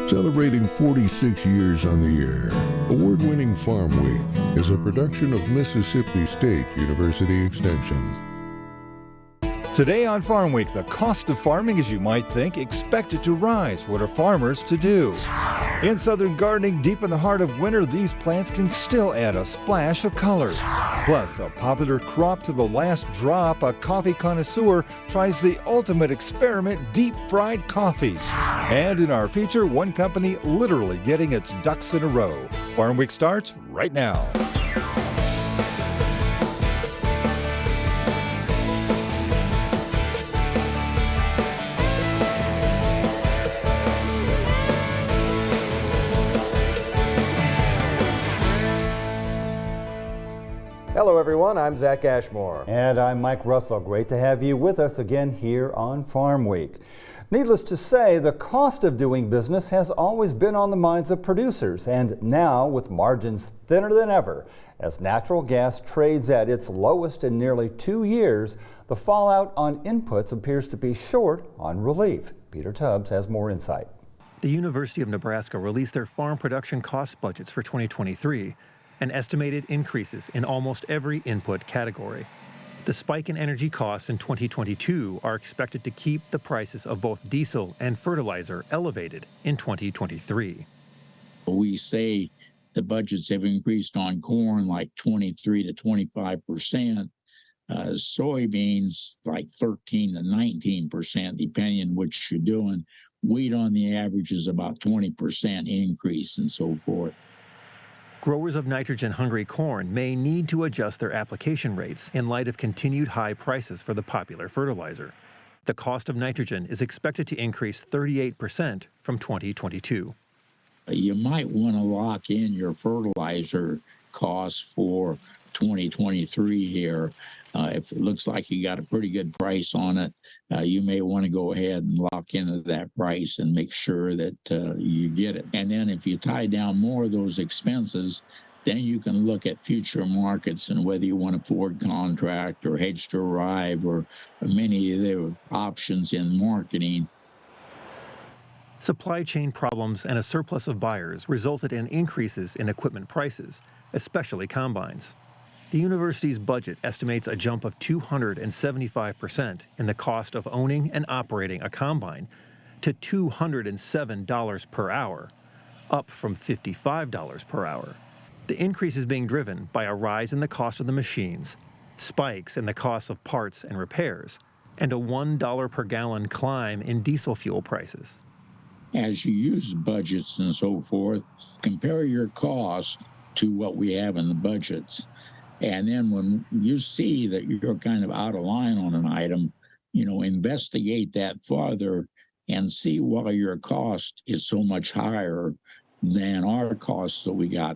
Celebrating 46 years on the air, award-winning Farmweek is a production of Mississippi State University Extension. Today on Farm Week, the cost of farming, as you might think, expected to rise. What are farmers to do? In southern gardening, deep in the heart of winter, these plants can still add a splash of color. Plus, a popular crop to the last drop, a coffee connoisseur tries the ultimate experiment, deep-fried coffee. And in our feature, one company literally getting its ducks in a row. Farm Week starts right now. Hello everyone, I'm Zach Ashmore. And I'm Mike Russell. Great to have you with us again here on Farm Week. Needless to say, the cost of doing business has always been on the minds of producers, and now with margins thinner than ever, as natural gas trades at its lowest in nearly 2 years, the fallout on inputs appears to be short on relief. Peter Tubbs has more insight. The University of Nebraska released their farm production cost budgets for 2023. And estimated increases in almost every input category. The spike in energy costs in 2022 are expected to keep the prices of both diesel and fertilizer elevated in 2023. We say the budgets have increased on corn like 23 to 25%, soybeans like 13 to 19%, depending on what you're doing. Wheat on the average is about 20% increase and so forth. Growers of nitrogen-hungry corn may need to adjust their application rates in light of continued high prices for the popular fertilizer. The cost of nitrogen is expected to increase 38% from 2022. You might want to lock in your fertilizer costs for 2023 here. If it looks like you got a pretty good price on it, you may want to go ahead and lock into that price and make sure that you get it. And then if you tie down more of those expenses, then you can look at future markets and whether you want a forward contract or hedge to arrive or many of the options in marketing. Supply chain problems and a surplus of buyers resulted in increases in equipment prices, especially combines. The university's budget estimates a jump of 275% in the cost of owning and operating a combine to $207 per hour, up from $55 per hour. The increase is being driven by a rise in the cost of the machines, spikes in the cost of parts and repairs, and a $1 per gallon climb in diesel fuel prices. As you use budgets and so forth, compare your cost to what we have in the budgets. And then when you see that you're kind of out of line on an item, investigate that farther and see why your cost is so much higher than our costs that we got.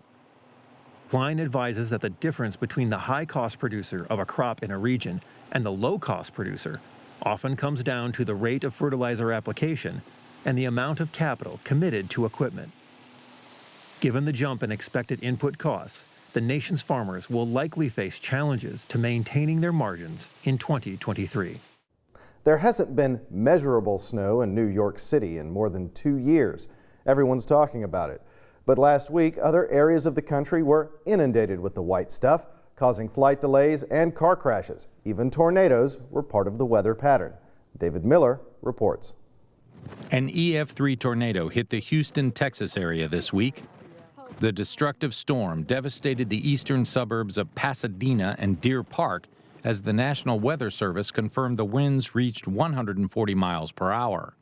Klein advises that the difference between the high-cost producer of a crop in a region and the low-cost producer often comes down to the rate of fertilizer application and the amount of capital committed to equipment. Given the jump in expected input costs, the nation's farmers will likely face challenges to maintaining their margins in 2023. There hasn't been measurable snow in New York City in more than 2 years. Everyone's talking about it. But last week, other areas of the country were inundated with the white stuff, causing flight delays and car crashes. Even tornadoes were part of the weather pattern. David Miller reports. An EF3 tornado hit the Houston, Texas area this week. The destructive storm devastated the eastern suburbs of Pasadena and Deer Park as the National Weather Service confirmed the winds reached 140 miles per hour.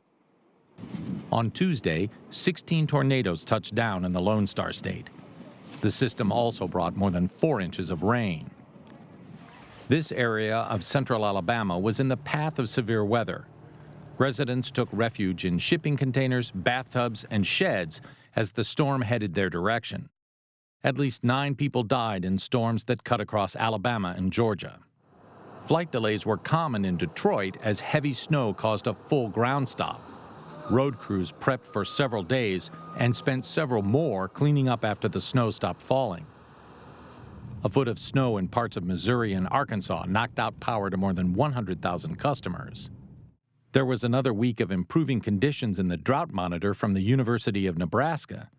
On Tuesday, 16 tornadoes touched down in the Lone Star State. The system also brought more than 4 inches of rain. This area of central Alabama was in the path of severe weather. Residents took refuge in shipping containers, bathtubs, and sheds as the storm headed their direction. At least 9 people died in storms that cut across Alabama and Georgia. Flight delays were common in Detroit as heavy snow caused a full ground stop. Road crews prepped for several days and spent several more cleaning up after the snow stopped falling. A foot of snow in parts of Missouri and Arkansas knocked out power to more than 100,000 customers. There was another week of improving conditions in the drought monitor from the University of Nebraska.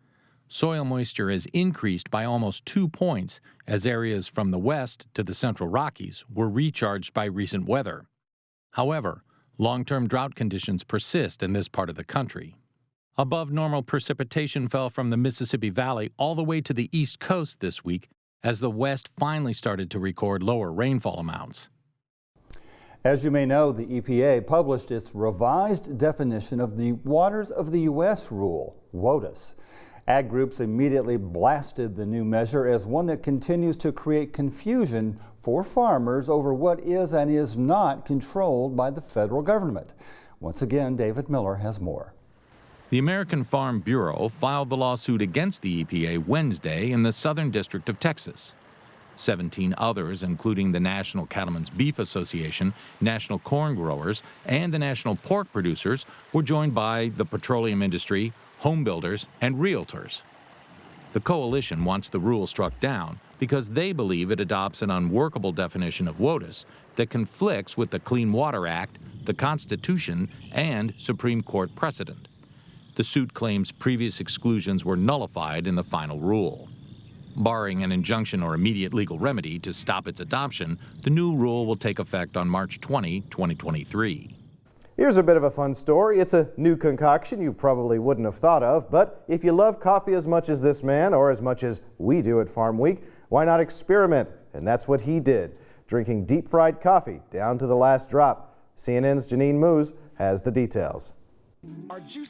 Soil moisture has increased by almost 2 points as areas from the west to the central Rockies were recharged by recent weather. However, long-term drought conditions persist in this part of the country. Above normal precipitation fell from the Mississippi Valley all the way to the East Coast this week as the West finally started to record lower rainfall amounts. As you may know, the EPA published its revised definition of the Waters of the U.S. rule, WOTUS. Ag groups immediately blasted the new measure as one that continues to create confusion for farmers over what is and is not controlled by the federal government. Once again, David Miller has more. The American Farm Bureau filed the lawsuit against the EPA Wednesday in the Southern District of Texas. 17 others, including the National Cattlemen's Beef Association, National Corn Growers, and the National Pork Producers, were joined by the petroleum industry, home builders, and realtors. The coalition wants the rule struck down because they believe it adopts an unworkable definition of WOTUS that conflicts with the Clean Water Act, the Constitution, and Supreme Court precedent. The suit claims previous exclusions were nullified in the final rule. Barring an injunction or immediate legal remedy to stop its adoption, the new rule will take effect on March 20, 2023. Here's a bit of a fun story. It's a new concoction you probably wouldn't have thought of, but if you love coffee as much as this man or as much as we do at Farm Week, why not experiment? And that's what he did, drinking deep-fried coffee down to the last drop. CNN's Janine Moose has the details.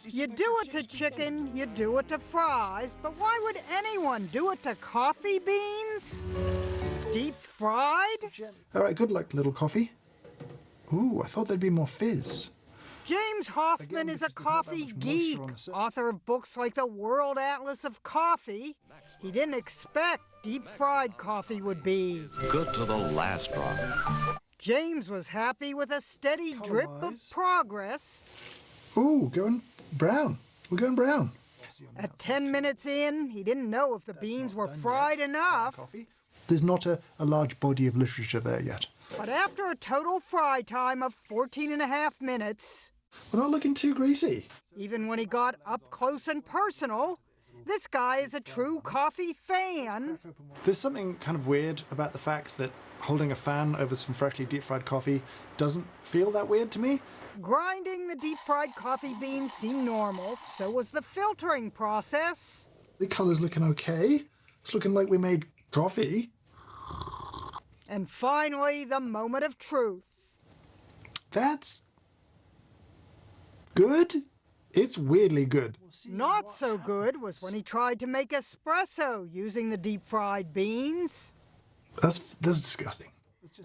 You do it to chicken, you do it to fries, but why would anyone do it to coffee beans? Deep fried? All right, good luck, little coffee. Ooh, I thought there'd be more fizz. James Hoffman is a coffee geek, author of books like the World Atlas of Coffee. He didn't expect deep-fried coffee would be good to the last drop. James was happy with a steady drip of progress. Ooh, going brown. We're going brown. At 10 minutes in, he didn't know if the beans were fried enough. There's not a large body of literature there yet. But after a total fry time of 14.5 minutes... We're not looking too greasy. Even when he got up close and personal, this guy is a true coffee fan. There's something kind of weird about the fact that holding a fan over some freshly deep-fried coffee doesn't feel that weird to me. Grinding the deep-fried coffee beans seemed normal, so was the filtering process. The color's looking okay. It's looking like we made coffee. And finally, the moment of truth. That's good? It's weirdly good. Not so good was when he tried to make espresso using the deep-fried beans. That's disgusting.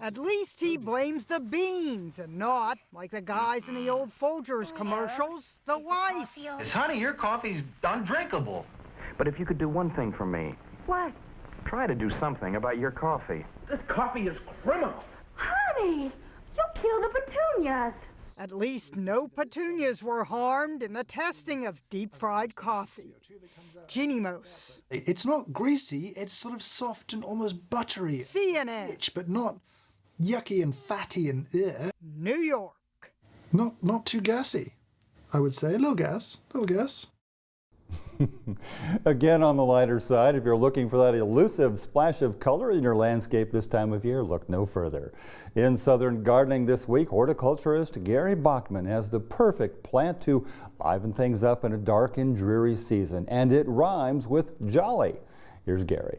At least he blames the beans and not, like the guys in the old Folgers commercials, the wife. Miss Honey, your coffee's undrinkable. But if you could do one thing for me. What? Try to do something about your coffee. This coffee is criminal. Honey, you killed the petunias. At least no petunias were harmed in the testing of deep-fried coffee. Jeannie Mose. It's not greasy, it's sort of soft and almost buttery. CNN. Rich, but not yucky and fatty and New York. Not too gassy, I would say. A little gas. Again, on the lighter side, if you're looking for that elusive splash of color in your landscape this time of year, look no further. In Southern Gardening this week, horticulturist Gary Bachman has the perfect plant to liven things up in a dark and dreary season, and it rhymes with jolly. Here's Gary.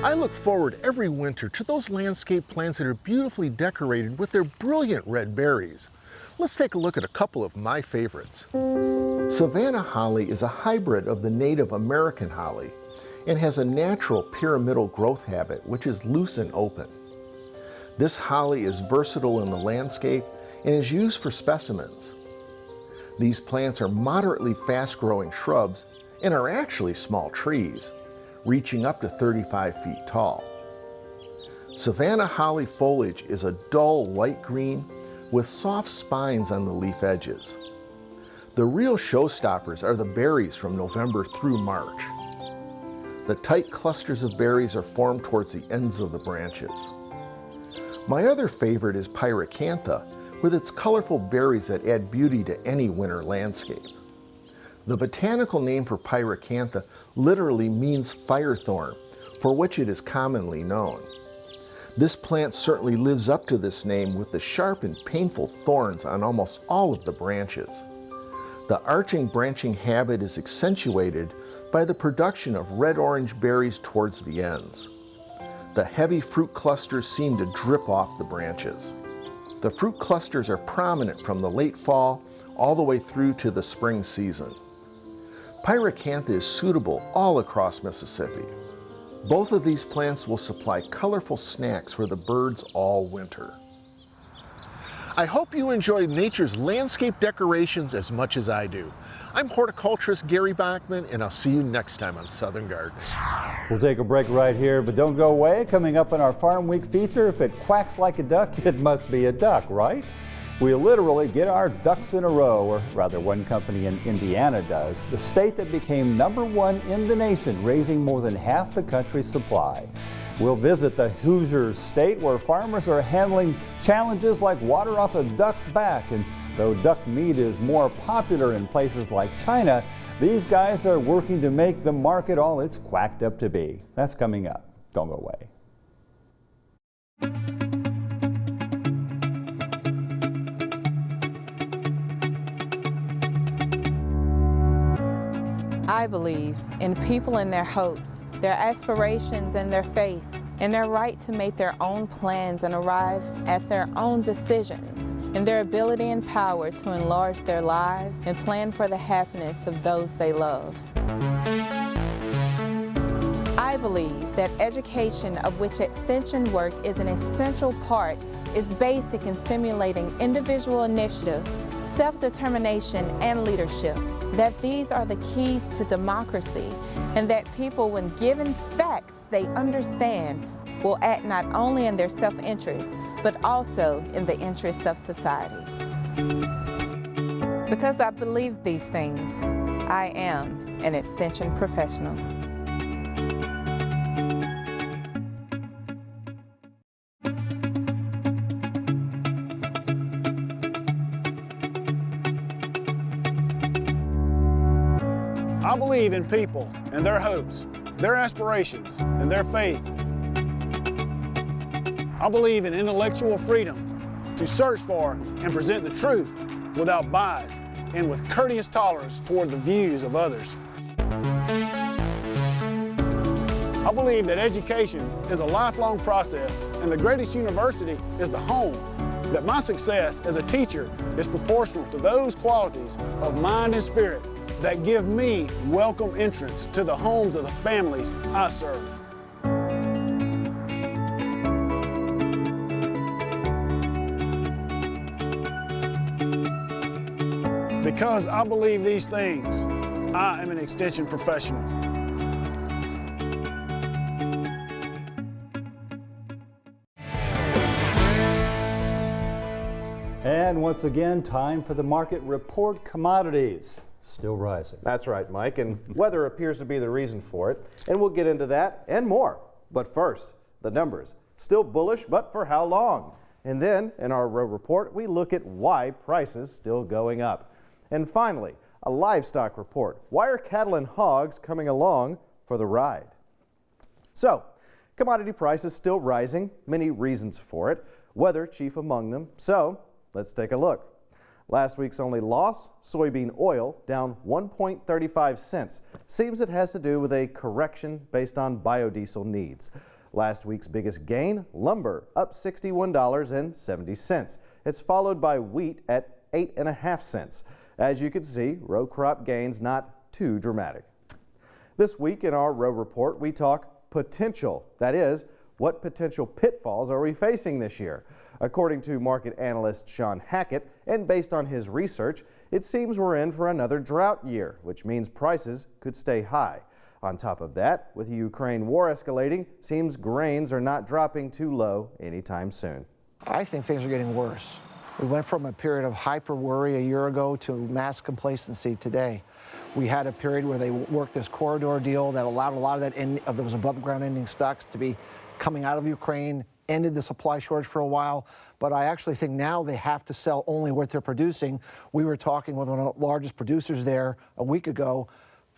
I look forward every winter to those landscape plants that are beautifully decorated with their brilliant red berries. Let's take a look at a couple of my favorites. Savannah holly is a hybrid of the native American holly and has a natural pyramidal growth habit which is loose and open. This holly is versatile in the landscape and is used for specimens. These plants are moderately fast-growing shrubs and are actually small trees, reaching up to 35 feet tall. Savannah holly foliage is a dull light green with soft spines on the leaf edges. The real showstoppers are the berries from November through March. The tight clusters of berries are formed towards the ends of the branches. My other favorite is pyracantha, with its colorful berries that add beauty to any winter landscape. The botanical name for pyracantha literally means firethorn, for which it is commonly known. This plant certainly lives up to this name with the sharp and painful thorns on almost all of the branches. The arching branching habit is accentuated by the production of red-orange berries towards the ends. The heavy fruit clusters seem to drip off the branches. The fruit clusters are prominent from the late fall all the way through to the spring season. Pyracantha is suitable all across Mississippi. Both of these plants will supply colorful snacks for the birds all winter. I hope you enjoy nature's landscape decorations as much as I do. I'm horticulturist Gary Bachman, and I'll see you next time on Southern Gardening. We'll take a break right here, but don't go away. Coming up in our Farm Week feature, if it quacks like a duck, it must be a duck, right? We literally get our ducks in a row, or rather one company in Indiana does, the state that became #1 in the nation, raising more than half the country's supply. We'll visit the Hoosiers state where farmers are handling challenges like water off a duck's back. And though duck meat is more popular in places like China, these guys are working to make the market all it's quacked up to be. That's coming up. Don't go away. I believe in people and their hopes, their aspirations and their faith, and their right to make their own plans and arrive at their own decisions, and their ability and power to enlarge their lives and plan for the happiness of those they love. I believe that education, of which extension work is an essential part, is basic in stimulating individual initiative, self-determination, and leadership. That these are the keys to democracy, and that people, when given facts they understand, will act not only in their self-interest, but also in the interest of society. Because I believe these things, I am an extension professional. I believe in people and their hopes, their aspirations, and their faith. I believe in intellectual freedom to search for and present the truth without bias and with courteous tolerance toward the views of others. I believe that education is a lifelong process, and the greatest university is the home. That my success as a teacher is proportional to those qualities of mind and spirit that give me welcome entrance to the homes of the families I serve. Because I believe these things, I am an extension professional. And once again, time for the market report. Commodities still rising. That's right, Mike, and weather appears to be the reason for it, and we'll get into that and more. But first, the numbers. Still bullish, but for how long? And then, in our row report, we look at why prices still going up. And finally, a livestock report. Why are cattle and hogs coming along for the ride? So, commodity prices still rising, many reasons for it, weather chief among them. So, let's take a look. Last week's only loss, soybean oil down 1.35 cents. Seems it has to do with a correction based on biodiesel needs. Last week's biggest gain, lumber up $61.70. It's followed by wheat at 8.5 cents. As you can see, row crop gains not too dramatic. This week in our row report, we talk potential. That is, what potential pitfalls are we facing this year? According to market analyst Sean Hackett, and based on his research, it seems we're in for another drought year, which means prices could stay high. On top of that, with the Ukraine war escalating, seems grains are not dropping too low anytime soon. I think things are getting worse. We went from a period of hyper worry a year ago to mass complacency today. We had a period where they worked this corridor deal that allowed a lot of those above ground ending stocks to be coming out of Ukraine, ended the supply shortage for a while. But I actually think now they have to sell only what they're producing. We were talking with one of the largest producers there a week ago,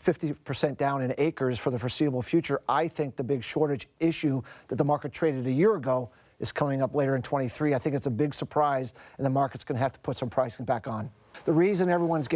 50% down in acres for the foreseeable future. I think the big shortage issue that the market traded a year ago is coming up later in 23. I think it's a big surprise, and the market's going to have to put some pricing back on. The reason everyone's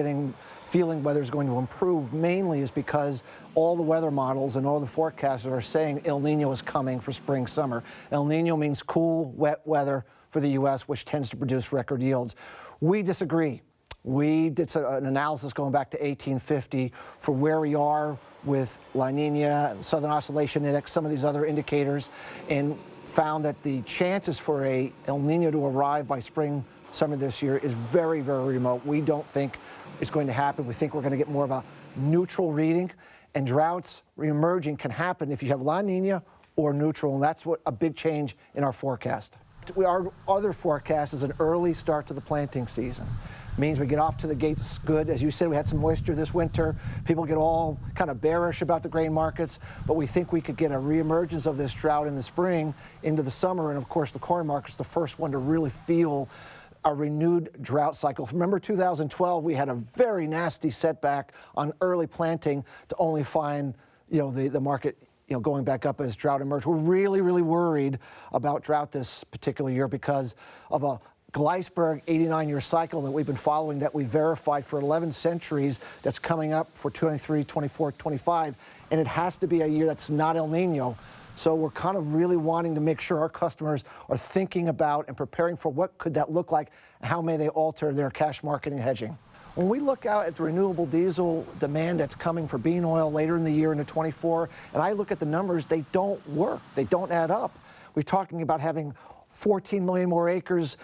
feeling weather's going to improve mainly is because all the weather models and all the forecasters are saying El Nino is coming for spring, summer. El Nino means cool, wet weather for the U.S., which tends to produce record yields. We disagree. We did an analysis going back to 1850 for where we are with La Nina, Southern Oscillation Index, some of these other indicators, and found that the chances for a El Nino to arrive by spring, summer this year is very, very remote. We don't think it's going to happen. We think we're going to get more of a neutral reading, and droughts reemerging can happen if you have La Nina or neutral, and that's what a big change in our forecast. Our other forecast is an early start to the planting season. Means we get off to the gates good. As you said, we had some moisture this winter. People get all kind of bearish about the grain markets, but we think we could get a reemergence of this drought in the spring into the summer, and of course the corn market's the first one to really feel a renewed drought cycle. Remember 2012, we had a very nasty setback on early planting to only find, the market, going back up as drought emerged. We're really, really worried about drought this particular year because of a Gleisberg 89-year cycle that we've been following, that we verified for 11 centuries, that's coming up for 23, 24, 25, and it has to be a year that's not El Nino. So we're kind of really wanting to make sure our customers are thinking about and preparing for what could that look like, and how may they alter their cash marketing hedging. When we look out at the renewable diesel demand that's coming for bean oil later in the year into 24, and I look at the numbers, they don't work. They don't add up. We're talking about having 14 million more acres.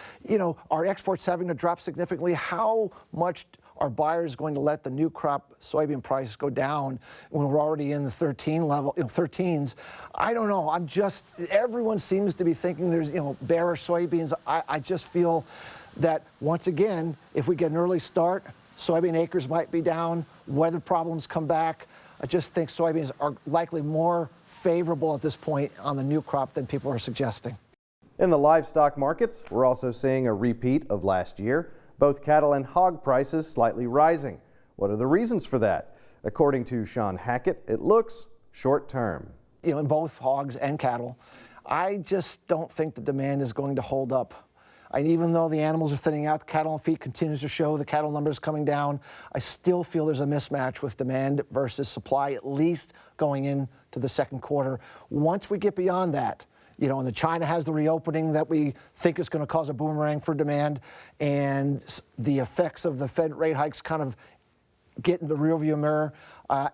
Our exports having to drop significantly. How much are buyers going to let the new crop soybean prices go down when we're already in the 13s? I don't know. Everyone seems to be thinking there's, bearish soybeans. I just feel that once again, if we get an early start, soybean acres might be down, weather problems come back. I just think soybeans are likely more favorable at this point on the new crop than people are suggesting. In the livestock markets, we're also seeing a repeat of last year. Both cattle and hog prices slightly rising. What are the reasons for that? According to Sean Hackett, it looks short-term. In both hogs and cattle, I just don't think the demand is going to hold up. Even though the animals are thinning out, cattle and feed continues to show the cattle numbers coming down, I still feel there's a mismatch with demand versus supply, at least going into the second quarter. Once we get beyond that, and China has the reopening that we think is going to cause a boomerang for demand, and the effects of the Fed rate hikes kind of get in the rearview mirror.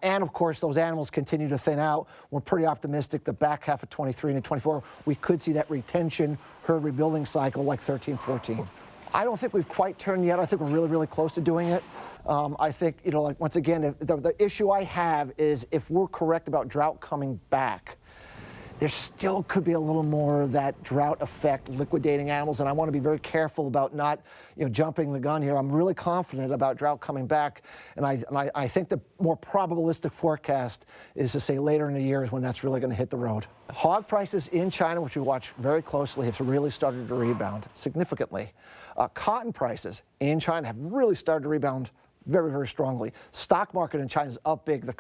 And of course, those animals continue to thin out. We're pretty optimistic the back half of 23 and 24, we could see that retention herd rebuilding cycle like 13, 14. I don't think we've quite turned yet. I think we're really, really close to doing it. I think, once again, the issue I have is if we're correct about drought coming back, there still could be a little more of that drought effect liquidating animals, and I want to be very careful about not, jumping the gun here. I'm really confident about drought coming back, and I think the more probabilistic forecast is to say later in the year is when that's really going to hit the road. Hog prices in China, which we watch very closely, have really started to rebound significantly. Cotton prices in China have really started to rebound very, very strongly. Stock market in China is up big. The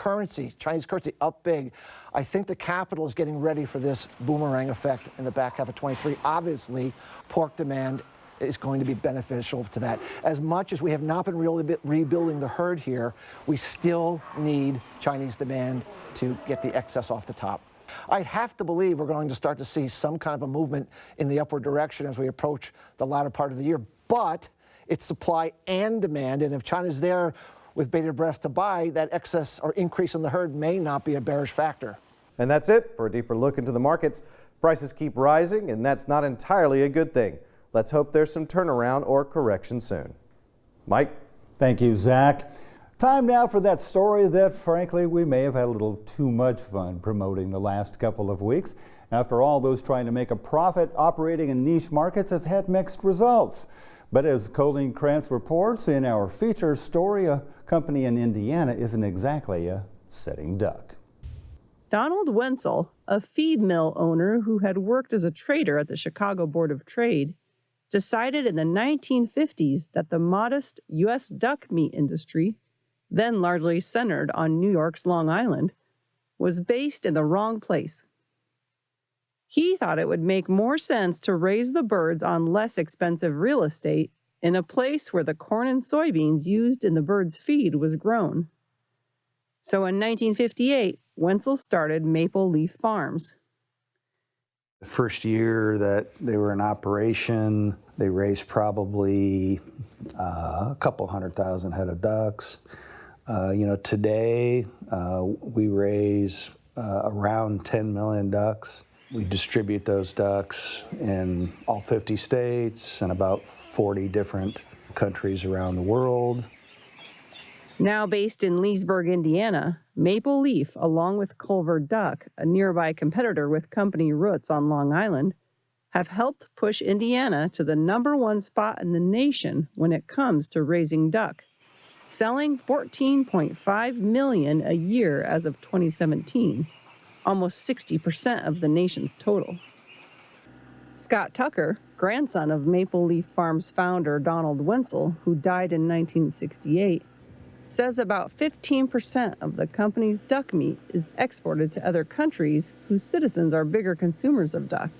Chinese currency up big. I think the capital is getting ready for this boomerang effect in the back half of 23. Obviously, pork demand is going to be beneficial to that. As much as we have not been really rebuilding the herd here, we still need Chinese demand to get the excess off the top. I have to believe we're going to start to see some kind of a movement in the upward direction as we approach the latter part of the year, but it's supply and demand, and if China's there with bated breath to buy, that excess or increase in the herd may not be a bearish factor. And that's it for a deeper look into the markets. Prices keep rising, and that's not entirely a good thing. Let's hope there's some turnaround or correction soon. Mike? Thank you, Zach. Time now for that story that, frankly, we may have had a little too much fun promoting the last couple of weeks. After all, those trying to make a profit operating in niche markets have had mixed results. But as Colleen Krantz reports in our feature story, a company in Indiana isn't exactly a sitting duck. Donald Wenzel, a feed mill owner who had worked as a trader at the Chicago Board of Trade, decided in the 1950s that the modest U.S. duck meat industry, then largely centered on New York's Long Island, was based in the wrong place. He thought it would make more sense to raise the birds on less expensive real estate in a place where the corn and soybeans used in the birds' feed was grown. So in 1958, Wenzel started Maple Leaf Farms. The first year that they were in operation, they raised probably a couple 100,000 head of ducks. Today we raise around 10 million ducks. We distribute those ducks in all 50 states and about 40 different countries around the world. Now based in Leesburg, Indiana, Maple Leaf, along with Culver Duck, a nearby competitor with company roots on Long Island, have helped push Indiana to the #1 spot in the nation when it comes to raising duck, selling 14.5 million a year as of 2017, almost 60% of the nation's total. Scott Tucker, grandson of Maple Leaf Farms founder Donald Wenzel, who died in 1968, says about 15% of the company's duck meat is exported to other countries whose citizens are bigger consumers of duck.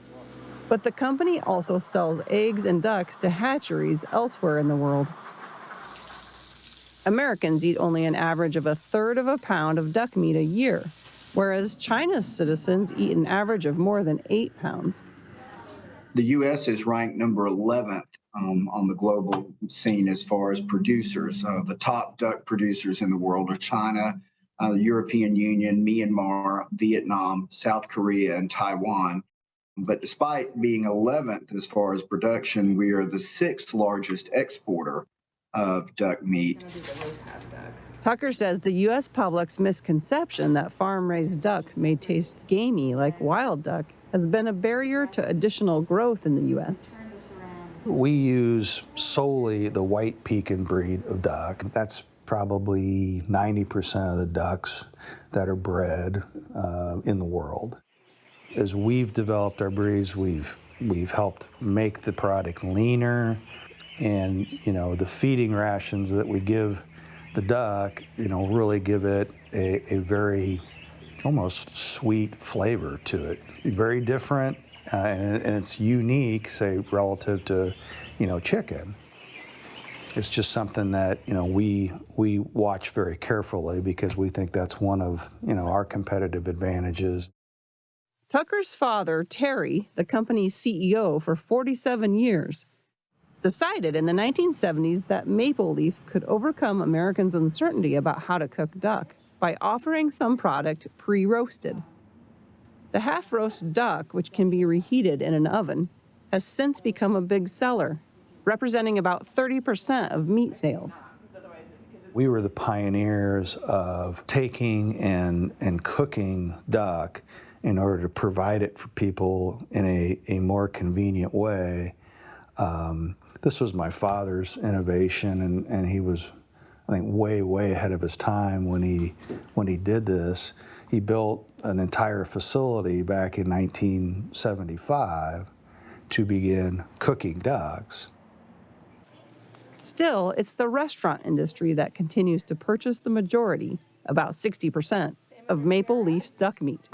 But the company also sells eggs and ducks to hatcheries elsewhere in the world. Americans eat only an average of 1/3 of a pound of duck meat a year, whereas China's citizens eat an average of more than 8 pounds. The U.S. is ranked number 11th on the global scene as far as producers. The top duck producers in the world are China, the European Union, Myanmar, Vietnam, South Korea, and Taiwan. But despite being 11th as far as production, we are the 6th largest exporter of duck meat. Tucker says the U.S. public's misconception that farm-raised duck may taste gamey like wild duck has been a barrier to additional growth in the U.S. We use solely the white Pekin breed of duck. That's probably 90% of the ducks that are bred in the world. As we've developed our breeds, we've helped make the product leaner, and the feeding rations that we give the duck, really give it a very almost sweet flavor to it. Very different, and it's unique, say, relative to, chicken. It's just something that, we watch very carefully because we think that's one of, our competitive advantages. Tucker's father, Terry, the company's CEO for 47 years, decided in the 1970s that Maple Leaf could overcome Americans' uncertainty about how to cook duck by offering some product pre-roasted. The half-roast duck, which can be reheated in an oven, has since become a big seller, representing about 30% of meat sales. We were the pioneers of taking and cooking duck in order to provide it for people in a more convenient way. This was my father's innovation, and he was, I think, way ahead of his time when he did this. He built an entire facility back in 1975 to begin cooking ducks. Still, it's the restaurant industry that continues to purchase the majority, about 60%, of Maple Leaf's duck meat.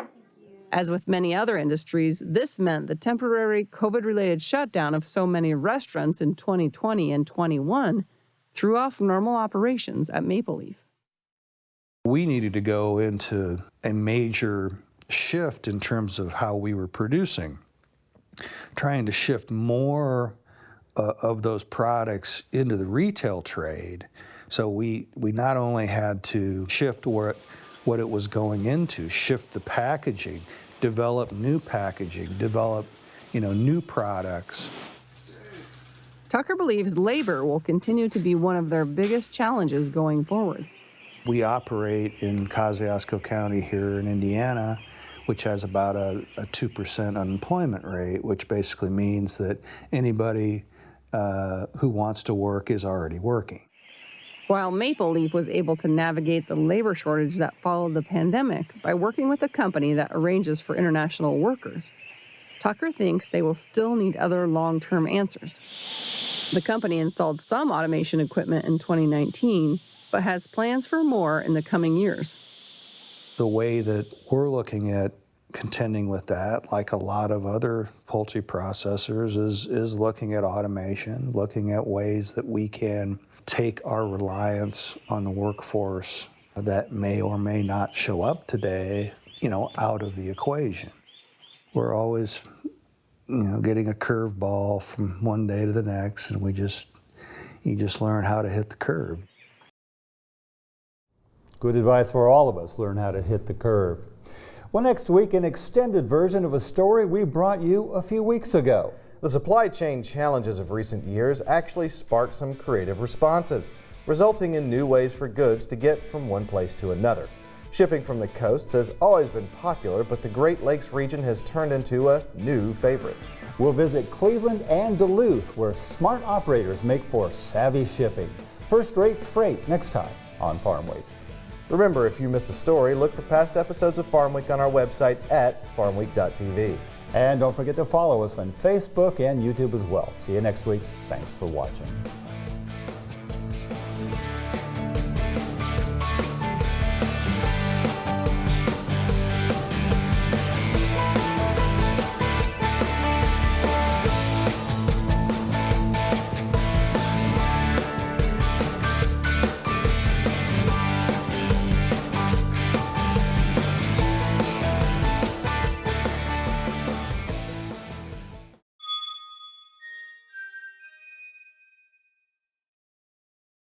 As with many other industries, this meant the temporary COVID-related shutdown of so many restaurants in 2020 and 21 threw off normal operations at Maple Leaf. We needed to go into a major shift in terms of how we were producing, trying to shift more of those products into the retail trade. So we not only had to shift what it was going into, shift the packaging, develop new packaging, develop new products. Tucker believes labor will continue to be one of their biggest challenges going forward. We operate in Kosciuszko County here in Indiana, which has about a 2% unemployment rate, which basically means that anybody who wants to work is already working. While Maple Leaf was able to navigate the labor shortage that followed the pandemic by working with a company that arranges for international workers, Tucker thinks they will still need other long-term answers. The company installed some automation equipment in 2019, but has plans for more in the coming years. The way that we're looking at contending with that, like a lot of other poultry processors, is looking at automation, looking at ways that we can take our reliance on the workforce that may or may not show up today, out of the equation. We're always, getting a curveball from one day to the next, and you just learn how to hit the curve. Good advice for all of us, learn how to hit the curve. Well, next week, an extended version of a story we brought you a few weeks ago. The supply chain challenges of recent years actually sparked some creative responses, resulting in new ways for goods to get from one place to another. Shipping from the coasts has always been popular, but the Great Lakes region has turned into a new favorite. We'll visit Cleveland and Duluth, where smart operators make for savvy shipping. First-rate freight next time on Farm Week. Remember, if you missed a story, look for past episodes of Farm Week on our website at farmweek.tv. And don't forget to follow us on Facebook and YouTube as well. See you next week. Thanks for watching.